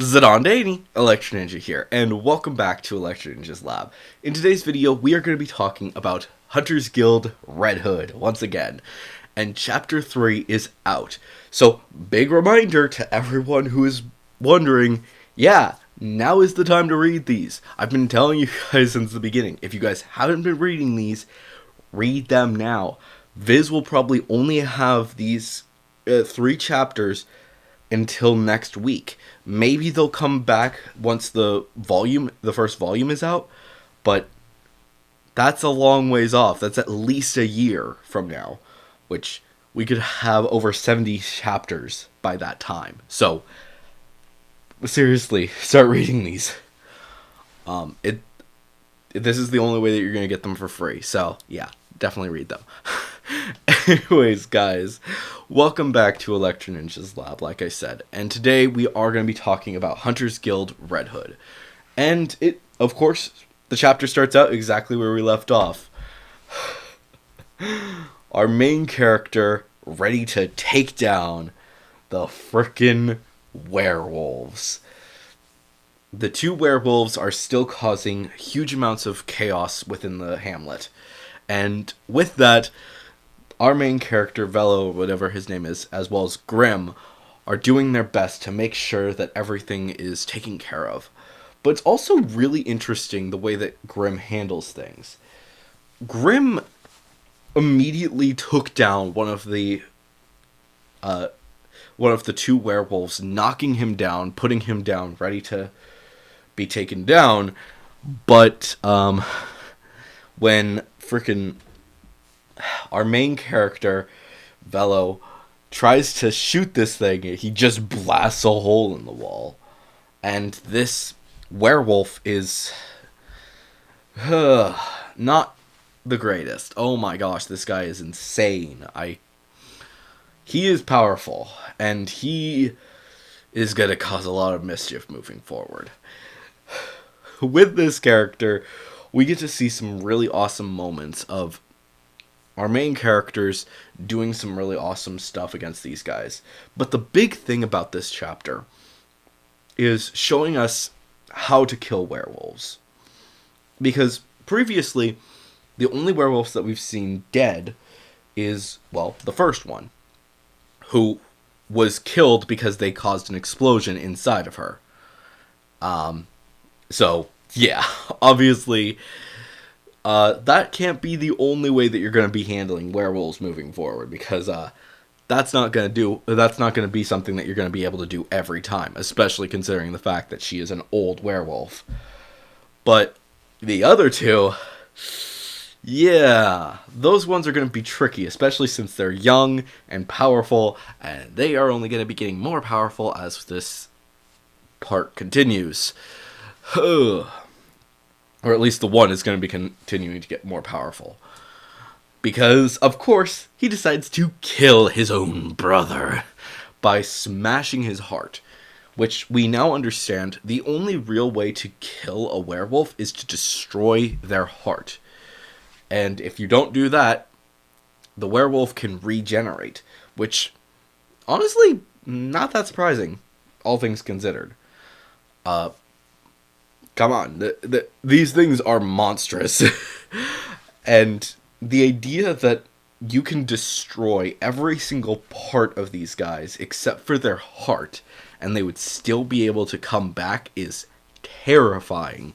Zidane Daney, Electro Ninja here, and welcome back to Electro Ninja's Lab. In today's video, we are going to be talking about Hunter's Guild Red Hood once again, and Chapter 3 is out. So, big reminder to everyone who is wondering, yeah, now is the time to read these. I've been telling you guys since the beginning, if you guys haven't been reading these, read them now. Viz will probably only have these 3 chapters until next week. Maybe they'll come back once the first volume is out, but that's a long ways off. That's at least a year from now, which we could have over 70 chapters by that time. So, seriously, start reading these. This is the only way that you're going to get them for free. So, yeah, definitely read them. Anyways, guys, welcome back to Electro Ninja's Lab, like I said. And today we are going to be talking about Hunter's Guild Red Hood. And of course, the chapter starts out exactly where we left off. Our main character ready to take down the frickin' werewolves. The 2 werewolves are still causing huge amounts of chaos within the hamlet. And with that, our main character, Velo, whatever his name is, as well as Grim, are doing their best to make sure that everything is taken care of. But it's also really interesting the way that Grim handles things. Grim immediately took down one of the 2 werewolves, knocking him down, putting him down, ready to be taken down. But when frickin' our main character, Velo, tries to shoot this thing, he just blasts a hole in the wall. And this werewolf is not the greatest. Oh my gosh, this guy is insane. He is powerful, and he is going to cause a lot of mischief moving forward. With this character, we get to see some really awesome moments of our main characters doing some really awesome stuff against these guys. But the big thing about this chapter is showing us how to kill werewolves. Because previously, the only werewolves that we've seen dead is, well, the first one, who was killed because they caused an explosion inside of her. So, yeah, obviously, that can't be the only way that you're going to be handling werewolves moving forward, because that's not going to be something that you're going to be able to do every time, especially considering the fact that she is an old werewolf. But the other 2, yeah, those ones are going to be tricky, especially since they're young and powerful, and they are only going to be getting more powerful as this part continues. Or at least the one is going to be continuing to get more powerful. Because, of course, he decides to kill his own brother by smashing his heart. Which we now understand the only real way to kill a werewolf is to destroy their heart. And if you don't do that, the werewolf can regenerate. Which, honestly, not that surprising, all things considered. Come on, these things are monstrous. And the idea that you can destroy every single part of these guys except for their heart, and they would still be able to come back, is terrifying.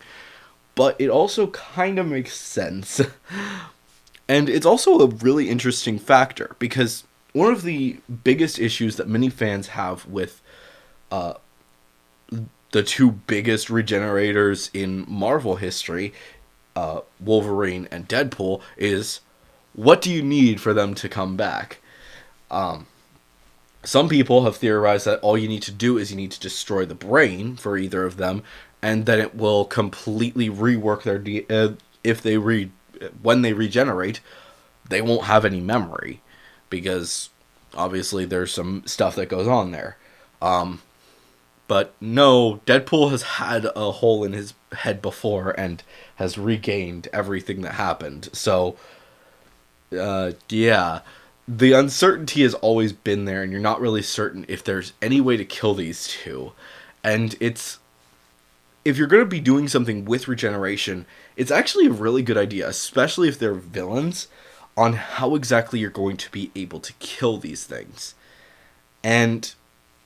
But it also kind of makes sense. And it's also a really interesting factor, because one of the biggest issues that many fans have with the 2 biggest regenerators in Marvel history, Wolverine and Deadpool, is what do you need for them to come back? Some people have theorized that all you need to do is you need to destroy the brain for either of them, and then it will completely rework their when they regenerate, they won't have any memory, because obviously there's some stuff that goes on there. But no, Deadpool has had a hole in his head before and has regained everything that happened. So, yeah, the uncertainty has always been there, and you're not really certain if there's any way to kill these 2. And if you're going to be doing something with regeneration, it's actually a really good idea, especially if they're villains, on how exactly you're going to be able to kill these things. And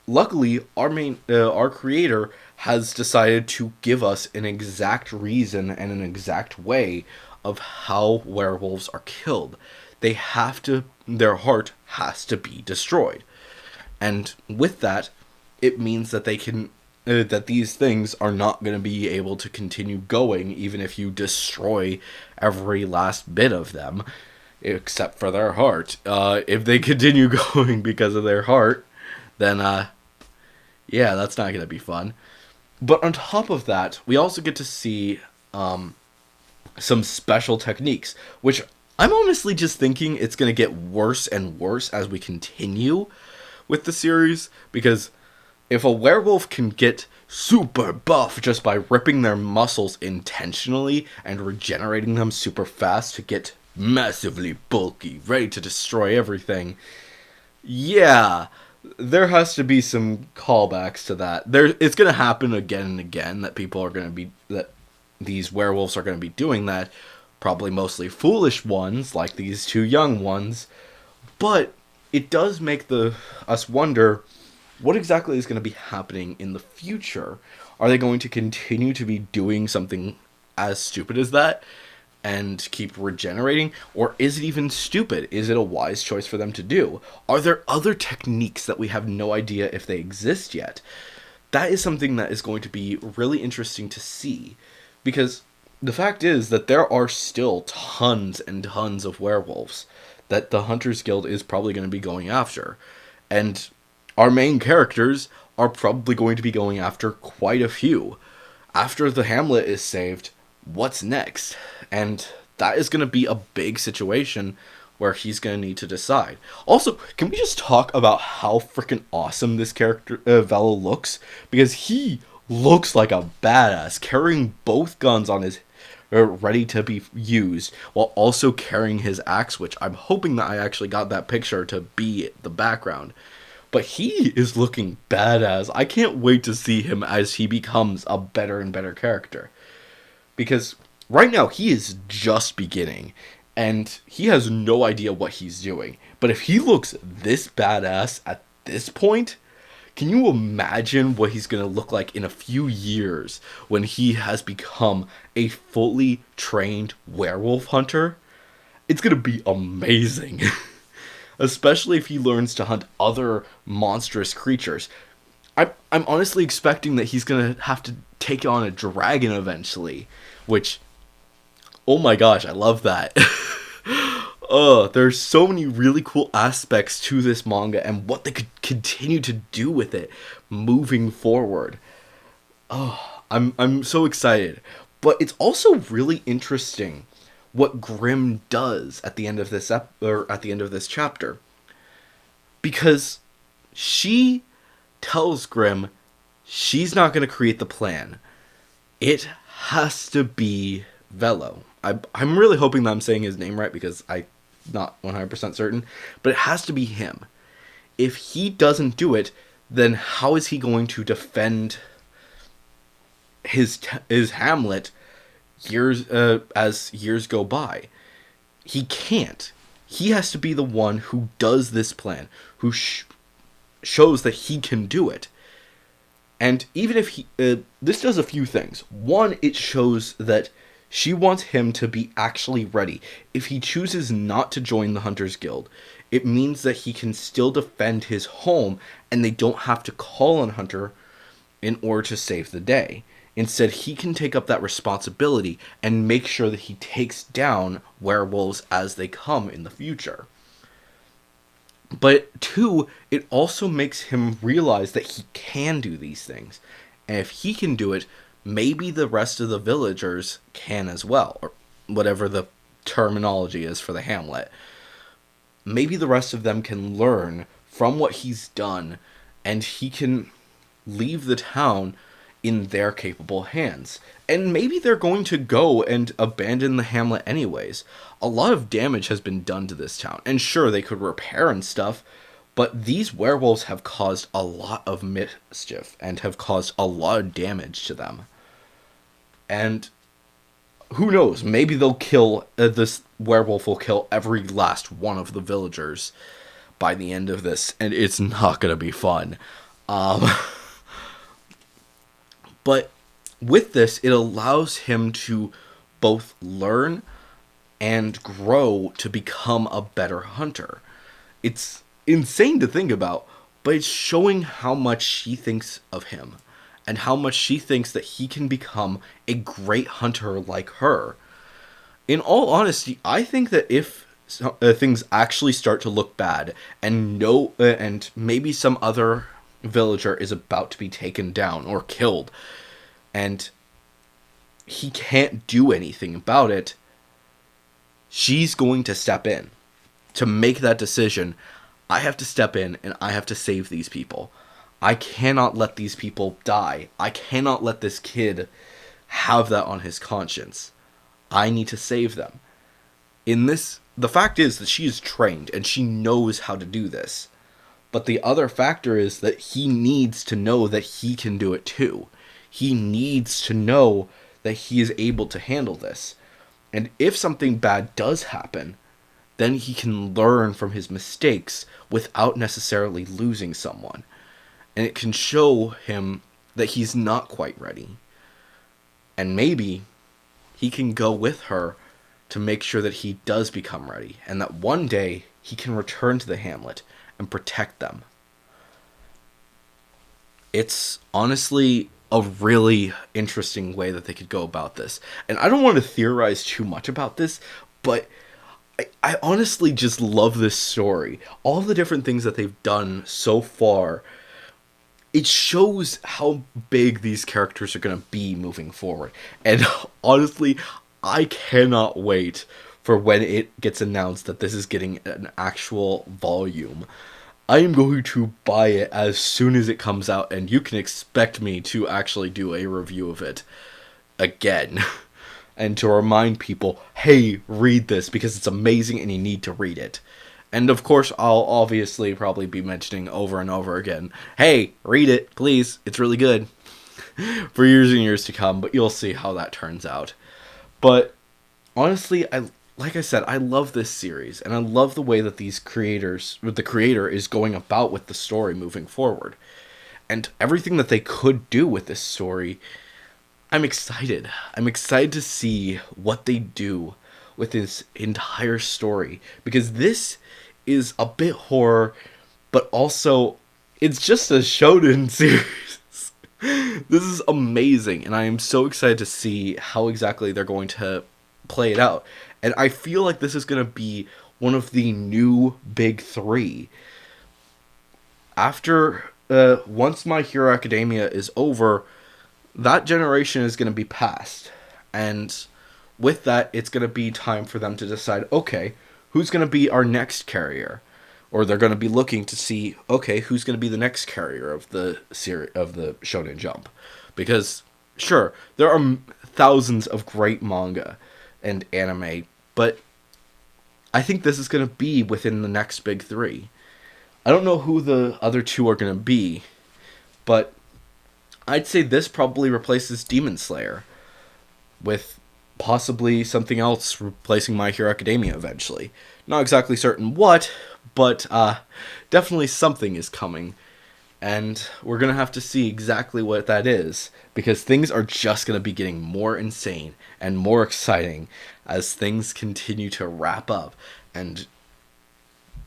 luckily, our creator has decided to give us an exact reason and an exact way of how werewolves are killed. Their heart has to be destroyed. And with that, it means that that these things are not going to be able to continue going even if you destroy every last bit of them, except for their heart. If they continue going because of their heart, then yeah, that's not going to be fun. But on top of that, we also get to see some special techniques, which I'm honestly just thinking it's going to get worse and worse as we continue with the series, because if a werewolf can get super buff just by ripping their muscles intentionally and regenerating them super fast to get massively bulky, ready to destroy everything, yeah, there has to be some callbacks to that. It's going to happen again and again that these werewolves are going to be doing that. Probably mostly foolish ones, like these two young ones. But it does make us wonder, what exactly is going to be happening in the future? Are they going to continue to be doing something as stupid as that and keep regenerating? Or is it even stupid? Is it a wise choice for them to do? Are there other techniques that we have no idea if they exist yet? That is something that is going to be really interesting to see, because the fact is that there are still tons and tons of werewolves that the Hunters Guild is probably going to be going after. And our main characters are probably going to be going after quite a few. After the hamlet is saved, what's next? And that is going to be a big situation where he's going to need to decide. Also, can we just talk about how freaking awesome this character, Velo, looks? Because he looks like a badass, carrying both guns on his ready to be used, while also carrying his axe, which I'm hoping that I actually got that picture to be the background. But he is looking badass. I can't wait to see him as he becomes a better and better character. Because right now he is just beginning, and he has no idea what he's doing. But if he looks this badass at this point, can you imagine what he's going to look like in a few years when he has become a fully trained werewolf hunter? It's going to be amazing. Especially if he learns to hunt other monstrous creatures. I'm honestly expecting that he's going to have to take on a dragon eventually. Which, oh my gosh, I love that. There's so many really cool aspects to this manga and what they could continue to do with it moving forward. I'm so excited. But it's also really interesting what Grimm does at the end of this at the end of this chapter. Because she tells Grimm she's not going to create the plan. It has to be Velo. I'm really hoping that I'm saying his name right, because I'm not 100% certain, but it has to be him. If he doesn't do it, then how is he going to defend his hamlet as years go by? He can't. He has to be the one who does this plan, who shows that he can do it. And even if this does a few things. One, it shows that she wants him to be actually ready. If he chooses not to join the Hunters Guild, it means that he can still defend his home, and they don't have to call on Hunter in order to save the day. Instead, he can take up that responsibility and make sure that he takes down werewolves as they come in the future. But two, it also makes him realize that he can do these things. And if he can do it, maybe the rest of the villagers can as well, or whatever the terminology is for the hamlet. Maybe the rest of them can learn from what he's done, and he can leave the town in their capable hands. And maybe they're going to go and abandon the hamlet anyways. A lot of damage has been done to this town, and sure, they could repair and stuff, But these werewolves have caused a lot of mischief and have caused a lot of damage to them. And who knows, maybe they'll kill, this werewolf will kill every last one of the villagers by the end of this, and it's not going to be fun. But with this, it allows him to both learn and grow to become a better hunter. It's insane to think about, but it's showing how much she thinks of him and how much she thinks that he can become a great hunter like her. In all honesty, I think that if things actually start to look bad and and maybe some other villager is about to be taken down or killed and he can't do anything about it, she's going to step in to make that decision. I have to step in and I have to save these people. I cannot let these people die. I cannot let this kid have that on his conscience. I need to save them. The fact is that she is trained and she knows how to do this. But the other factor is that he needs to know that he can do it too. He needs to know that he is able to handle this. And if something bad does happen, then he can learn from his mistakes without necessarily losing someone. And it can show him that he's not quite ready. And maybe he can go with her to make sure that he does become ready, and that one day he can return to the hamlet and protect them. It's honestly a really interesting way that they could go about this. And I don't want to theorize too much about this, but I honestly just love this story. All the different things that they've done so far, it shows how big these characters are going to be moving forward. And honestly, I cannot wait for when it gets announced that this is getting an actual volume. I am going to buy it as soon as it comes out, and you can expect me to actually do a review of it again. And to remind people, hey, read this because it's amazing and you need to read it. And of course, I'll obviously probably be mentioning over and over again, hey, read it, please, it's really good, for years and years to come, but you'll see how that turns out. But honestly, like I said, I love this series, and I love the way that the creator is going about with the story moving forward. And everything that they could do with this story, I'm excited. I'm excited to see what they do with this entire story, because this is a bit horror, but also it's just a shonen series. This is amazing, and I am so excited to see how exactly they're going to play it out. And I feel like this is going to be one of the new big three. After, once My Hero Academia is over, that generation is going to be past. And with that, it's going to be time for them to decide, okay, who's going to be our next carrier? Or they're going to be looking to see, okay, who's going to be the next carrier of the Shonen Jump? Because, sure, there are thousands of great manga and anime, but I think this is going to be within the next big three. I don't know who the other two are going to be, but I'd say this probably replaces Demon Slayer, with possibly something else replacing My Hero Academia eventually. Not exactly certain what, but definitely something is coming. And we're going to have to see exactly what that is, because things are just going to be getting more insane and more exciting as things continue to wrap up and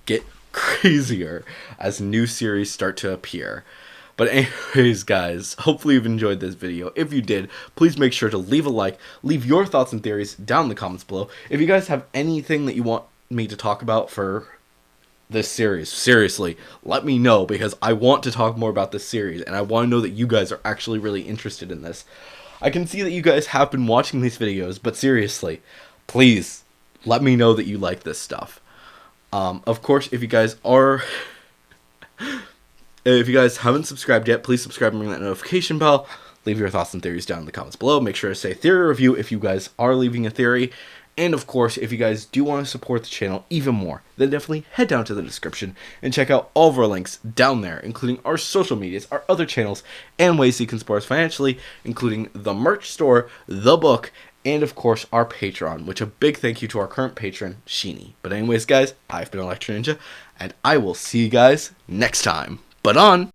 get crazier as new series start to appear. But anyways, guys, hopefully you've enjoyed this video. If you did, please make sure to leave a like, leave your thoughts and theories down in the comments below. If you guys have anything that you want me to talk about for this series, seriously, let me know, because I want to talk more about this series, and I want to know that you guys are actually really interested in this. I can see that you guys have been watching these videos, but seriously, please, let me know that you like this stuff. Of course, if you guys haven't subscribed yet, please subscribe and ring that notification bell. Leave your thoughts and theories down in the comments below. Make sure to say theory review if you guys are leaving a theory. And of course, if you guys do want to support the channel even more, then definitely head down to the description and check out all of our links down there, including our social medias, our other channels, and ways you can support us financially, including the merch store, the book, and of course our Patreon, which a big thank you to our current patron, Sheeny. But anyways, guys, I've been Electro Ninja, and I will see you guys next time. But on!